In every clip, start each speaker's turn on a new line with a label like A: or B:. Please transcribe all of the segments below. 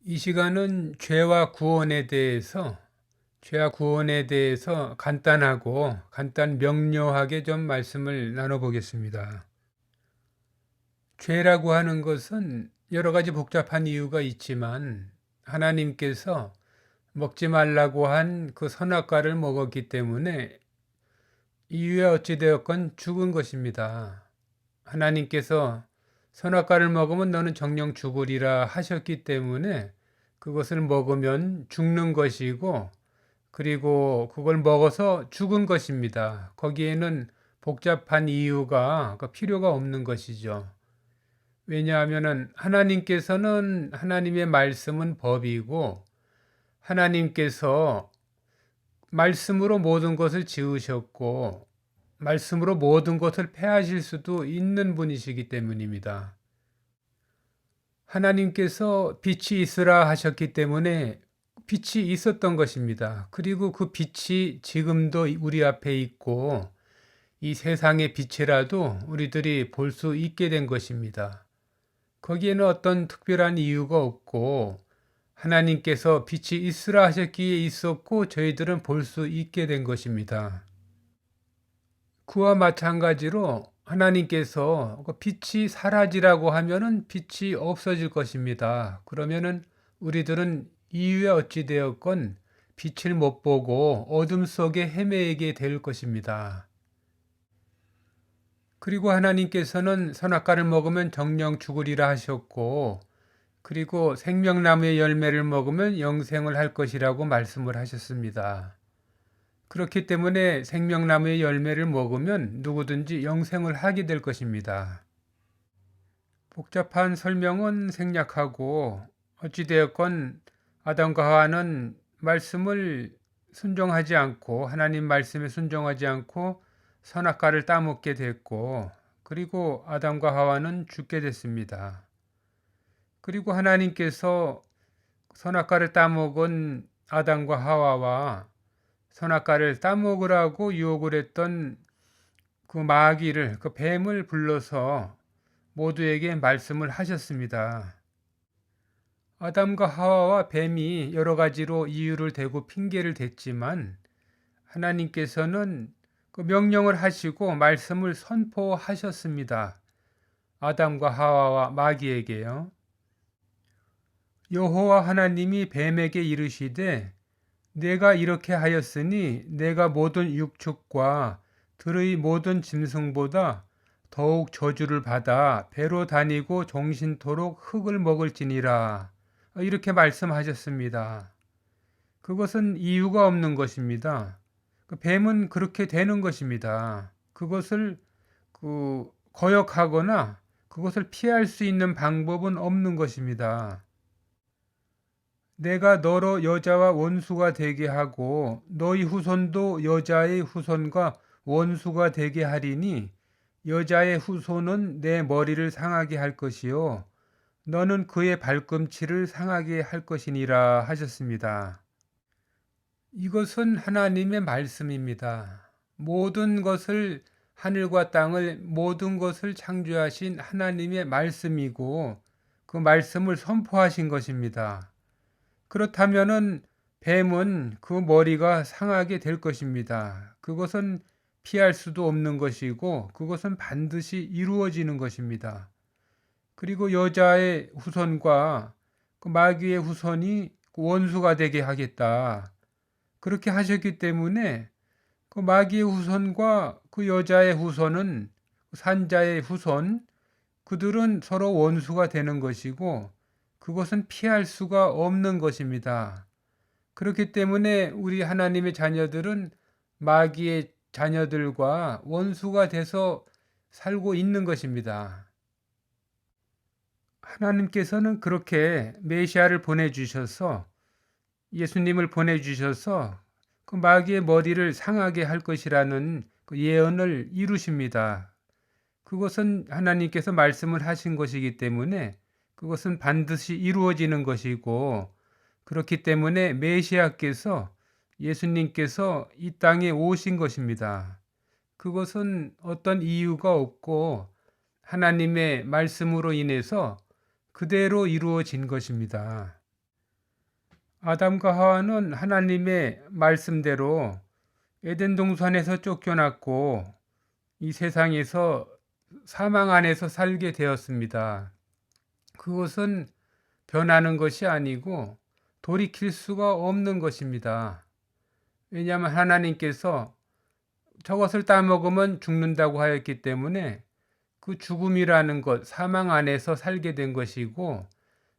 A: 이 시간은 죄와 구원에 대해서 간단 명료하게 좀 말씀을 나눠보겠습니다. 죄라고 하는 것은 여러 가지 복잡한 이유가 있지만 하나님께서 먹지 말라고 한 그 선악과를 먹었기 때문에 이유에 어찌되었건 죽은 것입니다. 하나님께서 선악과를 먹으면 너는 정령 죽으리라 하셨기 때문에 그것을 먹으면 죽는 것이고, 그리고 그걸 먹어서 죽은 것입니다. 거기에는 복잡한 이유가 필요가 없는 것이죠. 왜냐하면 하나님의 말씀은 법이고, 하나님께서 말씀으로 모든 것을 지으셨고, 말씀으로 모든 것을 폐하실 수도 있는 분이시기 때문입니다. 하나님께서 빛이 있으라 하셨기 때문에 빛이 있었던 것입니다. 그리고 그 빛이 지금도 우리 앞에 있고 이 세상의 빛이라도 우리들이 볼 수 있게 된 것입니다. 거기에는 어떤 특별한 이유가 없고 하나님께서 빛이 있으라 하셨기에 있었고 저희들은 볼 수 있게 된 것입니다. 그와 마찬가지로 하나님께서 빛이 사라지라고 하면은 빛이 없어질 것입니다. 그러면은 우리들은 이유에 어찌 되었건 빛을 못 보고 어둠 속에 헤매게 될 것입니다. 그리고 하나님께서는 선악과를 먹으면 정령 죽으리라 하셨고, 그리고 생명나무의 열매를 먹으면 영생을 할 것이라고 말씀을 하셨습니다. 그렇기 때문에 생명나무의 열매를 먹으면 누구든지 영생을 하게 될 것입니다. 복잡한 설명은 생략하고 어찌되었건 아담과 하와는 하나님 말씀에 순종하지 않고 선악과를 따먹게 됐고, 그리고 아담과 하와는 죽게 됐습니다. 그리고 하나님께서 선악과를 따먹은 아담과 하와와 선악과를 따먹으라고 유혹을 했던 그 뱀을 불러서 모두에게 말씀을 하셨습니다. 아담과 하와와 뱀이 여러 가지로 이유를 대고 핑계를 댔지만 하나님께서는 그 명령을 하시고 말씀을 선포하셨습니다. 아담과 하와와 마귀에게요. 여호와 하나님이 뱀에게 이르시되 내가 이렇게 하였으니 내가 모든 육축과 들의 모든 짐승보다 더욱 저주를 받아 배로 다니고 종신토록 흙을 먹을지니라. 이렇게 말씀하셨습니다. 그것은 이유가 없는 것입니다. 그 뱀은 그렇게 되는 것입니다. 그것을 거역하거나 그것을 피할 수 있는 방법은 없는 것입니다. 내가 너로 여자와 원수가 되게 하고 너희 후손도 여자의 후손과 원수가 되게 하리니 여자의 후손은 내 머리를 상하게 할 것이요 너는 그의 발꿈치를 상하게 할 것이니라 하셨습니다. 이것은 하나님의 말씀입니다. 하늘과 땅을 모든 것을 창조하신 하나님의 말씀이고 그 말씀을 선포하신 것입니다. 그렇다면은 뱀은 그 머리가 상하게 될 것입니다. 그것은 피할 수도 없는 것이고 그것은 반드시 이루어지는 것입니다. 그리고 여자의 후손과 그 마귀의 후손이 원수가 되게 하겠다. 그렇게 하셨기 때문에 그 마귀의 후손과 그 여자의 후손은 산자의 후손 그들은 서로 원수가 되는 것이고 그것은 피할 수가 없는 것입니다. 그렇기 때문에 우리 하나님의 자녀들은 마귀의 자녀들과 원수가 돼서 살고 있는 것입니다. 하나님께서는 그렇게 메시아를 보내주셔서 예수님을 보내주셔서 그 마귀의 머리를 상하게 할 것이라는 그 예언을 이루십니다. 그것은 하나님께서 말씀을 하신 것이기 때문에 그것은 반드시 이루어지는 것이고 그렇기 때문에 메시아께서 예수님께서 이 땅에 오신 것입니다. 그것은 어떤 이유가 없고 하나님의 말씀으로 인해서 그대로 이루어진 것입니다. 아담과 하와는 하나님의 말씀대로 에덴 동산에서 쫓겨났고 이 세상에서 사망 안에서 살게 되었습니다. 그것은 변하는 것이 아니고 돌이킬 수가 없는 것입니다. 왜냐하면 하나님께서 저것을 따먹으면 죽는다고 하였기 때문에 그 죽음이라는 것, 사망 안에서 살게 된 것이고,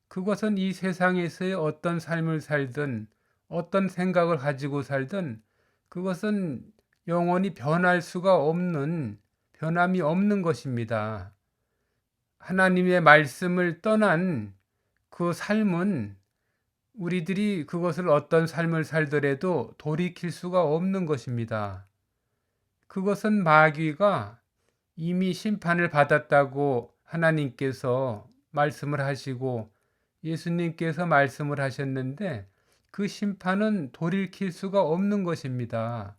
A: 그것은 이 세상에서의 어떤 삶을 살든 어떤 생각을 가지고 살든 그것은 영원히 변할 수가 없는, 변함이 없는 것입니다. 하나님의 말씀을 떠난 그 삶은 우리들이 그것을 어떤 삶을 살더라도 돌이킬 수가 없는 것입니다. 그것은 마귀가 이미 심판을 받았다고 하나님께서 말씀을 하시고 예수님께서 말씀을 하셨는데 그 심판은 돌이킬 수가 없는 것입니다.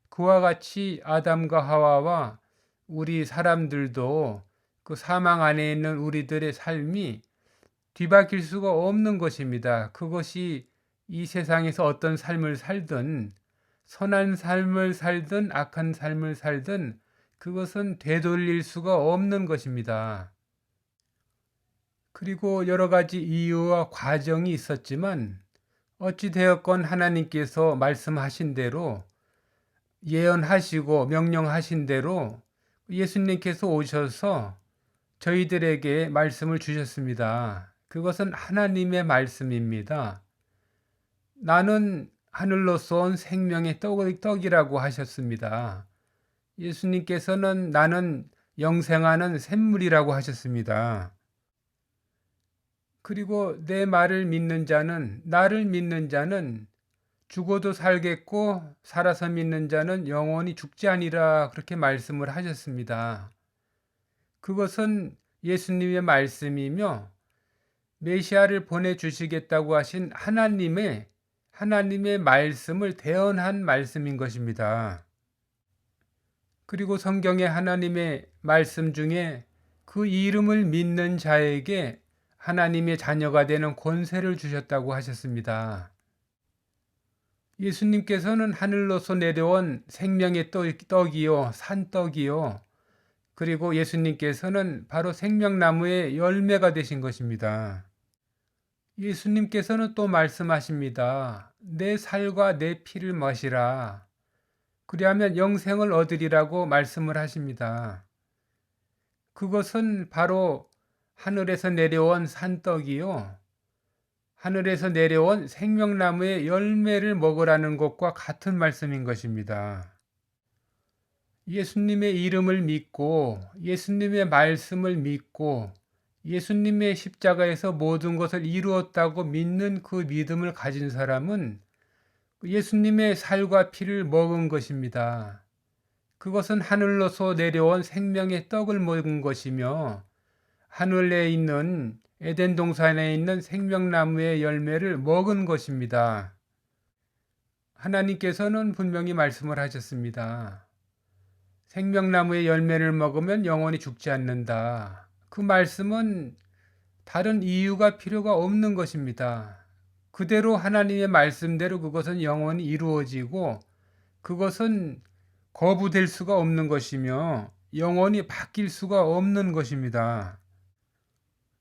A: 그와 같이 아담과 하와와 우리 사람들도 그 사망 안에 있는 우리들의 삶이 뒤바뀔 수가 없는 것입니다. 그것이 이 세상에서 어떤 삶을 살든 선한 삶을 살든 악한 삶을 살든 그것은 되돌릴 수가 없는 것입니다. 그리고 여러 가지 이유와 과정이 있었지만 어찌 되었건 하나님께서 말씀하신 대로 예언하시고 명령하신 대로 예수님께서 오셔서 저희들에게 말씀을 주셨습니다. 그것은 하나님의 말씀입니다. 나는 하늘로서 온 생명의 떡이라고 하셨습니다. 예수님께서는 나는 영생하는 샘물이라고 하셨습니다. 그리고 내 말을 믿는 자는, 나를 믿는 자는 죽어도 살겠고 살아서 믿는 자는 영원히 죽지 아니라 그렇게 말씀을 하셨습니다. 그것은 예수님의 말씀이며 메시아를 보내주시겠다고 하신 하나님의 말씀을 대언한 말씀인 것입니다. 그리고 성경에 하나님의 말씀 중에 그 이름을 믿는 자에게 하나님의 자녀가 되는 권세를 주셨다고 하셨습니다. 예수님께서는 하늘로서 내려온 생명의 떡이요, 산떡이요, 그리고 예수님께서는 바로 생명나무의 열매가 되신 것입니다. 예수님께서는 또 말씀하십니다. 내 살과 내 피를 마시라. 그리하면 영생을 얻으리라고 말씀을 하십니다. 그것은 바로 하늘에서 내려온 산떡이요, 하늘에서 내려온 생명나무의 열매를 먹으라는 것과 같은 말씀인 것입니다. 예수님의 이름을 믿고 예수님의 말씀을 믿고 예수님의 십자가에서 모든 것을 이루었다고 믿는 그 믿음을 가진 사람은 예수님의 살과 피를 먹은 것입니다. 그것은 하늘로서 내려온 생명의 떡을 먹은 것이며 하늘에 있는 에덴 동산에 있는 생명나무의 열매를 먹은 것입니다. 하나님께서는 분명히 말씀을 하셨습니다. 생명나무의 열매를 먹으면 영원히 죽지 않는다. 그 말씀은 다른 이유가 필요가 없는 것입니다. 그대로 하나님의 말씀대로 그것은 영원히 이루어지고 그것은 거부될 수가 없는 것이며 영원히 바뀔 수가 없는 것입니다.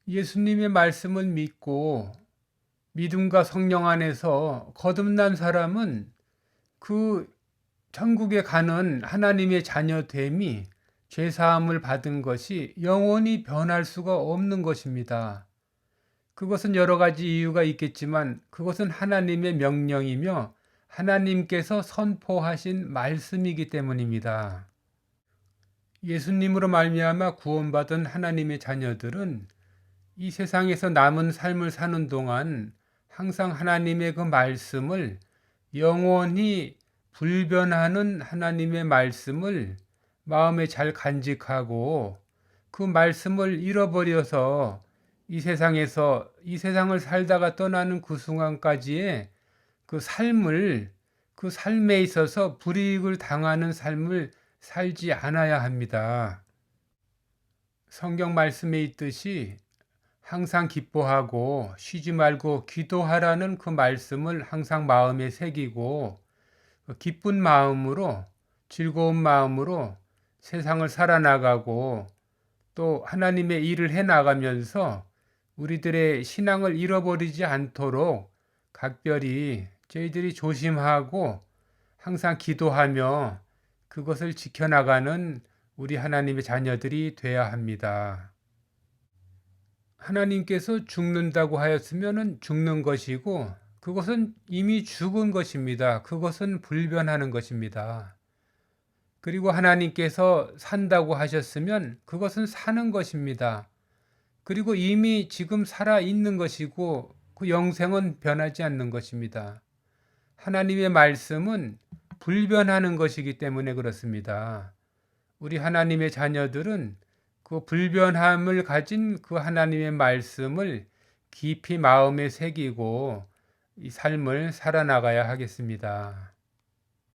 A: 예수님의 말씀을 믿고 믿음과 성령 안에서 거듭난 사람은 그 천국에 가는 하나님의 자녀됨이 죄사함을 받은 것이 영원히 변할 수가 없는 것입니다. 그것은 여러 가지 이유가 있겠지만 그것은 하나님의 명령이며 하나님께서 선포하신 말씀이기 때문입니다. 예수님으로 말미암아 구원받은 하나님의 자녀들은 이 세상에서 남은 삶을 사는 동안 항상 하나님의 그 말씀을 영원히 불변하는 하나님의 말씀을 마음에 잘 간직하고 그 말씀을 잃어버려서 이 세상을 살다가 떠나는 그 순간까지의 그 삶에 있어서 불이익을 당하는 삶을 살지 않아야 합니다. 성경 말씀에 있듯이 항상 기뻐하고 쉬지 말고 기도하라는 그 말씀을 항상 마음에 새기고 기쁜 마음으로 즐거운 마음으로 세상을 살아나가고 또 하나님의 일을 해나가면서 우리들의 신앙을 잃어버리지 않도록 각별히 저희들이 조심하고 항상 기도하며 그것을 지켜나가는 우리 하나님의 자녀들이 되어야 합니다. 하나님께서 죽는다고 하였으면 죽는 것이고 그것은 이미 죽은 것입니다. 그것은 불변하는 것입니다. 그리고 하나님께서 산다고 하셨으면 그것은 사는 것입니다. 그리고 이미 지금 살아 있는 것이고 그 영생은 변하지 않는 것입니다. 하나님의 말씀은 불변하는 것이기 때문에 그렇습니다. 우리 하나님의 자녀들은 그 불변함을 가진 그 하나님의 말씀을 깊이 마음에 새기고 이 삶을 살아나가야 하겠습니다.